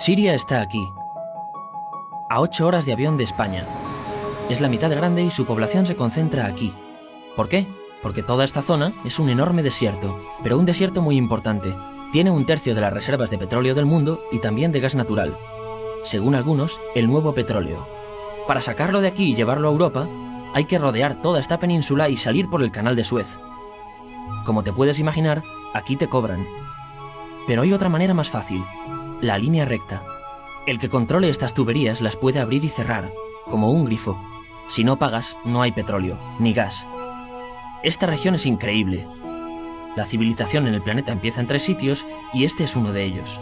Siria está aquí, a 8 horas de avión de España. Es la mitad de grande y su población se concentra aquí. ¿Por qué? Porque toda esta zona es un enorme desierto, pero un desierto muy importante. Tiene 1/3 de las reservas de petróleo del mundo y también de gas natural. Según algunos, el nuevo petróleo. Para sacarlo de aquí y llevarlo a Europa, hay que rodear toda esta península y salir por el canal de Suez. Como te puedes imaginar, aquí te cobran. Pero hay otra manera más fácil, la línea recta. El que controle estas tuberías las puede abrir y cerrar, como un grifo. Si no pagas, no hay petróleo, ni gas. Esta región es increíble. La civilización en el planeta empieza en 3 sitios y este es uno de ellos.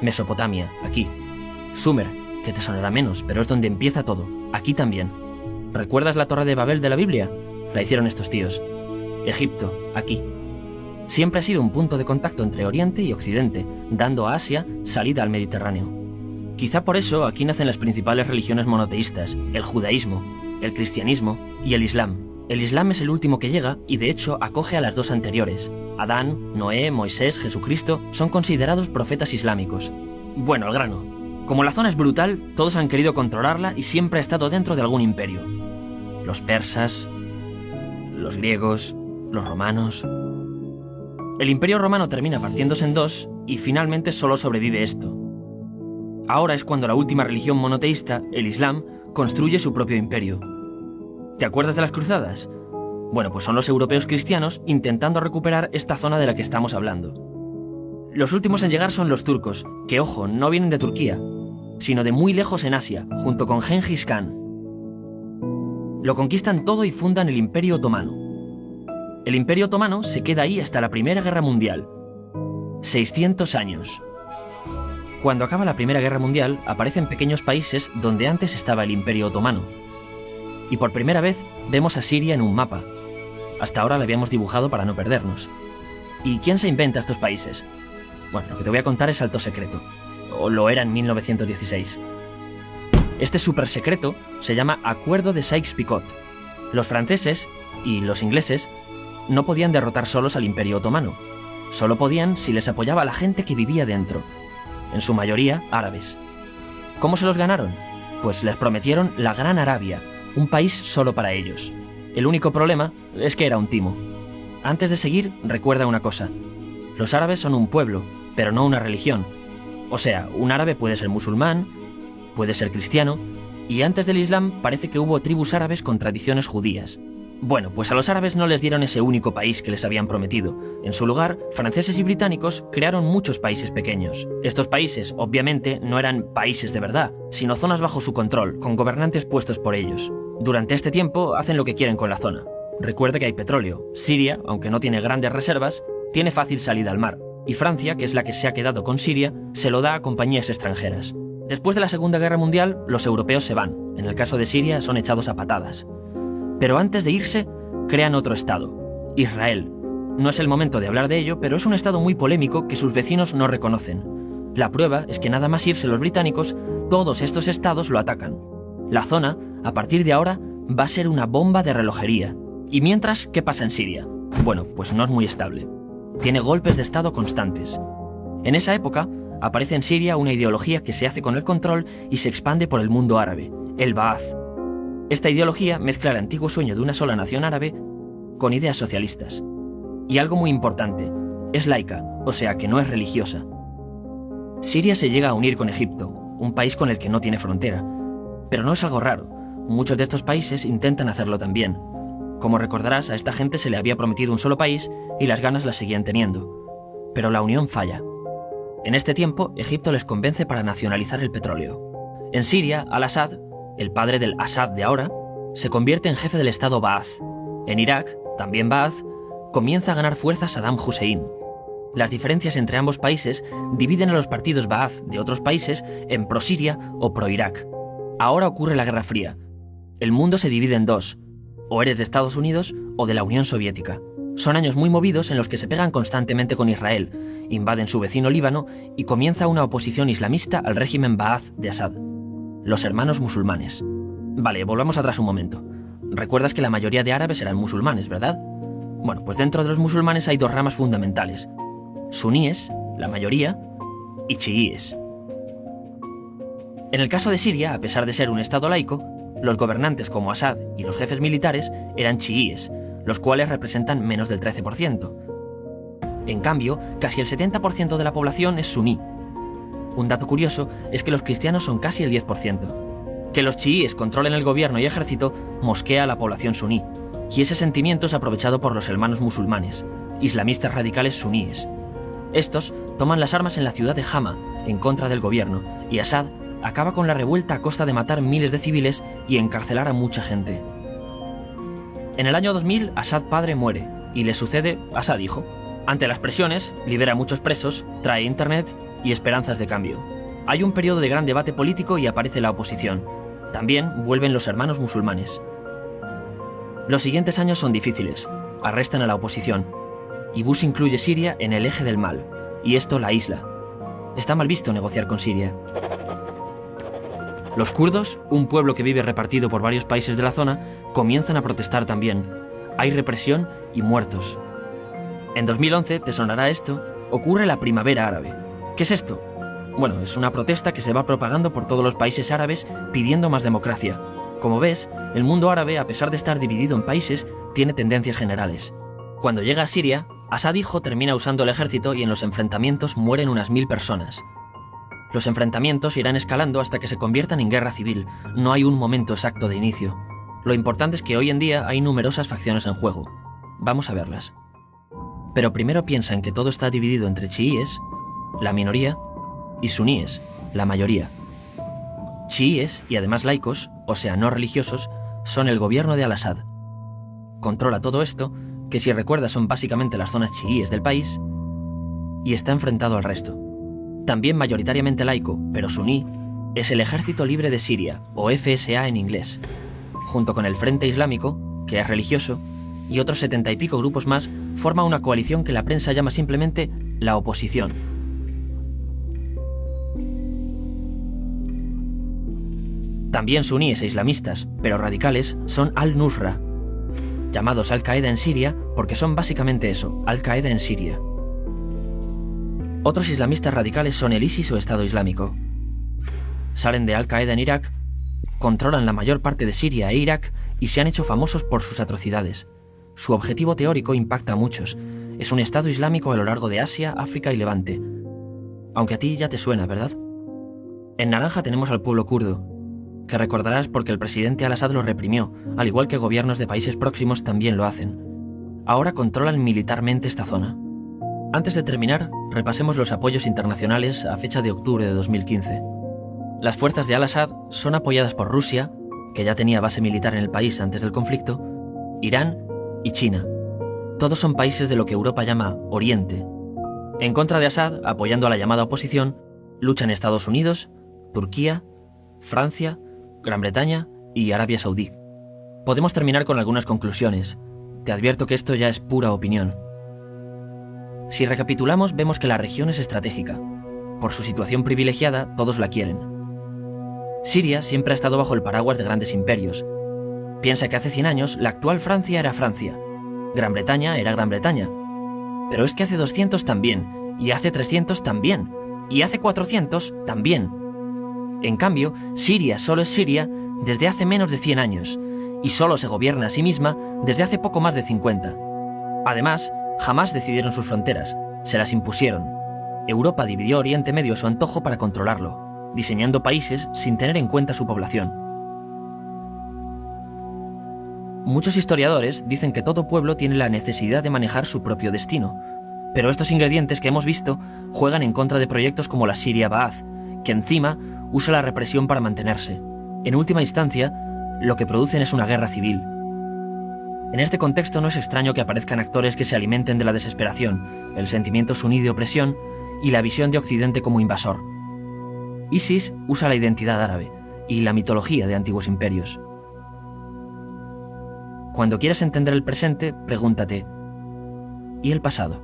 Mesopotamia, aquí. Sumer, que te sonará menos, pero es donde empieza todo, aquí también. ¿Recuerdas la Torre de Babel de la Biblia? La hicieron estos tíos. Egipto, aquí. Siempre ha sido un punto de contacto entre Oriente y Occidente, dando a Asia salida al Mediterráneo. Quizá por eso aquí nacen las principales religiones monoteístas, el judaísmo, el cristianismo y el islam. El islam es el último que llega y de hecho acoge a las 2 anteriores. Adán, Noé, Moisés, Jesucristo son considerados profetas islámicos. Bueno, al grano. Como la zona es brutal, todos han querido controlarla y siempre ha estado dentro de algún imperio. Los persas, los griegos, los romanos. El imperio romano termina partiéndose en 2 y finalmente solo sobrevive esto. Ahora es cuando la última religión monoteísta, el Islam, construye su propio imperio. ¿Te acuerdas de las cruzadas? Bueno, pues son los europeos cristianos intentando recuperar esta zona de la que estamos hablando. Los últimos en llegar son los turcos, que ojo, no vienen de Turquía, sino de muy lejos en Asia, junto con Gengis Khan. Lo conquistan todo y fundan el Imperio Otomano. El Imperio Otomano se queda ahí hasta la Primera Guerra Mundial. 600 años. Cuando acaba la Primera Guerra Mundial, aparecen pequeños países donde antes estaba el Imperio Otomano. Y por primera vez vemos a Siria en un mapa. Hasta ahora la habíamos dibujado para no perdernos. ¿Y quién se inventa estos países? Bueno, lo que te voy a contar es alto secreto. O lo era en 1916. Este súper secreto se llama Acuerdo de Sykes-Picot. Los franceses y los ingleses no podían derrotar solos al Imperio Otomano. Solo podían si les apoyaba la gente que vivía dentro. En su mayoría árabes. ¿Cómo se los ganaron? Pues les prometieron la Gran Arabia, un país solo para ellos. El único problema es que era un timo. Antes de seguir, recuerda una cosa. Los árabes son un pueblo, pero no una religión. O sea, un árabe puede ser musulmán, puede ser cristiano, y antes del Islam parece que hubo tribus árabes con tradiciones judías. Bueno, pues a los árabes no les dieron ese único país que les habían prometido. En su lugar, franceses y británicos crearon muchos países pequeños. Estos países, obviamente, no eran países de verdad, sino zonas bajo su control, con gobernantes puestos por ellos. Durante este tiempo hacen lo que quieren con la zona. Recuerda que hay petróleo. Siria, aunque no tiene grandes reservas, tiene fácil salida al mar. Y Francia, que es la que se ha quedado con Siria, se lo da a compañías extranjeras. Después de la Segunda Guerra Mundial, los europeos se van. En el caso de Siria, son echados a patadas. Pero antes de irse, crean otro estado, Israel. No es el momento de hablar de ello, pero es un estado muy polémico que sus vecinos no reconocen. La prueba es que nada más irse los británicos, todos estos estados lo atacan. La zona, a partir de ahora, va a ser una bomba de relojería. Y mientras, ¿qué pasa en Siria? Bueno, pues no es muy estable. Tiene golpes de estado constantes. En esa época, aparece en Siria una ideología que se hace con el control y se expande por el mundo árabe, el Ba'ath. Esta ideología mezcla el antiguo sueño de una sola nación árabe con ideas socialistas. Y algo muy importante, es laica, o sea que no es religiosa. Siria se llega a unir con Egipto, un país con el que no tiene frontera. Pero no es algo raro, muchos de estos países intentan hacerlo también. Como recordarás, a esta gente se le había prometido un solo país y las ganas las seguían teniendo. Pero la unión falla. En este tiempo, Egipto les convence para nacionalizar el petróleo. En Siria, Al-Assad, el padre del Assad de ahora, se convierte en jefe del estado Ba'ath. En Irak, también Ba'ath, comienza a ganar fuerza Saddam Hussein. Las diferencias entre ambos países dividen a los partidos Ba'ath de otros países en pro-Siria o pro-Irak. Ahora ocurre la Guerra Fría. El mundo se divide en 2. O eres de Estados Unidos o de la Unión Soviética. Son años muy movidos en los que se pegan constantemente con Israel, invaden su vecino Líbano y comienza una oposición islamista al régimen Ba'ath de Assad. Los hermanos musulmanes. Vale, volvamos atrás un momento. Recuerdas que la mayoría de árabes eran musulmanes, ¿verdad? Bueno, pues dentro de los musulmanes hay 2 ramas fundamentales. Suníes, la mayoría, y chiíes. En el caso de Siria, a pesar de ser un estado laico, los gobernantes como Assad y los jefes militares eran chiíes, los cuales representan menos del 13%. En cambio, casi el 70% de la población es suní. Un dato curioso es que los cristianos son casi el 10%. Que los chiíes controlen el gobierno y ejército mosquea a la población suní, y ese sentimiento es aprovechado por los hermanos musulmanes, islamistas radicales suníes. Estos toman las armas en la ciudad de Hama, en contra del gobierno, y Assad acaba con la revuelta a costa de matar miles de civiles y encarcelar a mucha gente. En el año 2000, Assad padre muere, y le sucede Assad hijo. Ante las presiones, libera a muchos presos, trae internet y esperanzas de cambio. Hay un periodo de gran debate político y aparece la oposición. También vuelven los hermanos musulmanes. Los siguientes años son difíciles. Arrestan a la oposición. Y Bush incluye Siria en el eje del mal, y esto la aísla. Está mal visto negociar con Siria. Los kurdos, un pueblo que vive repartido por varios países de la zona, comienzan a protestar también. Hay represión y muertos. En 2011, te sonará esto, ocurre la Primavera Árabe. ¿Qué es esto? Bueno, es una protesta que se va propagando por todos los países árabes pidiendo más democracia. Como ves, el mundo árabe, a pesar de estar dividido en países, tiene tendencias generales. Cuando llega a Siria, Assad hijo termina usando el ejército y en los enfrentamientos mueren unas 1000 personas. Los enfrentamientos irán escalando hasta que se conviertan en guerra civil. No hay un momento exacto de inicio. Lo importante es que hoy en día hay numerosas facciones en juego. Vamos a verlas. Pero primero piensa en que todo está dividido entre chiíes, la minoría, y suníes, la mayoría. Chiíes, y además laicos, o sea, no religiosos, son el gobierno de Al-Assad. Controla todo esto, que si recuerdas son básicamente las zonas chiíes del país, y está enfrentado al resto. También mayoritariamente laico, pero suní, es el Ejército Libre de Siria, o FSA en inglés, junto con el Frente Islámico, que es religioso, y otros 70 y pico grupos más, forma una coalición que la prensa llama simplemente la oposición. También suníes e islamistas, pero radicales, son Al-Nusra, llamados Al-Qaeda en Siria porque son básicamente eso, Al-Qaeda en Siria. Otros islamistas radicales son el ISIS o Estado Islámico. Salen de Al-Qaeda en Irak, controlan la mayor parte de Siria e Irak y se han hecho famosos por sus atrocidades. Su objetivo teórico impacta a muchos. Es un Estado Islámico a lo largo de Asia, África y Levante. Aunque a ti ya te suena, ¿verdad? En naranja tenemos al pueblo kurdo, que recordarás porque el presidente Al-Assad lo reprimió, al igual que gobiernos de países próximos también lo hacen. Ahora controlan militarmente esta zona. Antes de terminar, repasemos los apoyos internacionales a fecha de octubre de 2015. Las fuerzas de Al-Assad son apoyadas por Rusia, que ya tenía base militar en el país antes del conflicto, Irán y China. Todos son países de lo que Europa llama Oriente. En contra de Assad, apoyando a la llamada oposición, luchan Estados Unidos, Turquía, Francia, Gran Bretaña y Arabia Saudí. Podemos terminar con algunas conclusiones. Te advierto que esto ya es pura opinión. Si recapitulamos, vemos que la región es estratégica. Por su situación privilegiada, todos la quieren. Siria siempre ha estado bajo el paraguas de grandes imperios. Piensa que hace 100 años la actual Francia era Francia. Gran Bretaña era Gran Bretaña. Pero es que hace 200 también, y hace 300 también, y hace 400 también. En cambio, Siria solo es Siria desde hace menos de 100 años, y solo se gobierna a sí misma desde hace poco más de 50. Además, jamás decidieron sus fronteras, se las impusieron. Europa dividió Oriente Medio a su antojo para controlarlo, diseñando países sin tener en cuenta su población. Muchos historiadores dicen que todo pueblo tiene la necesidad de manejar su propio destino, pero estos ingredientes que hemos visto juegan en contra de proyectos como la Siria Ba'ath, que encima usa la represión para mantenerse. En última instancia, lo que producen es una guerra civil. En este contexto no es extraño que aparezcan actores que se alimenten de la desesperación, el sentimiento suní de opresión y la visión de Occidente como invasor. ISIS usa la identidad árabe y la mitología de antiguos imperios. Cuando quieras entender el presente, pregúntate, ¿y el pasado?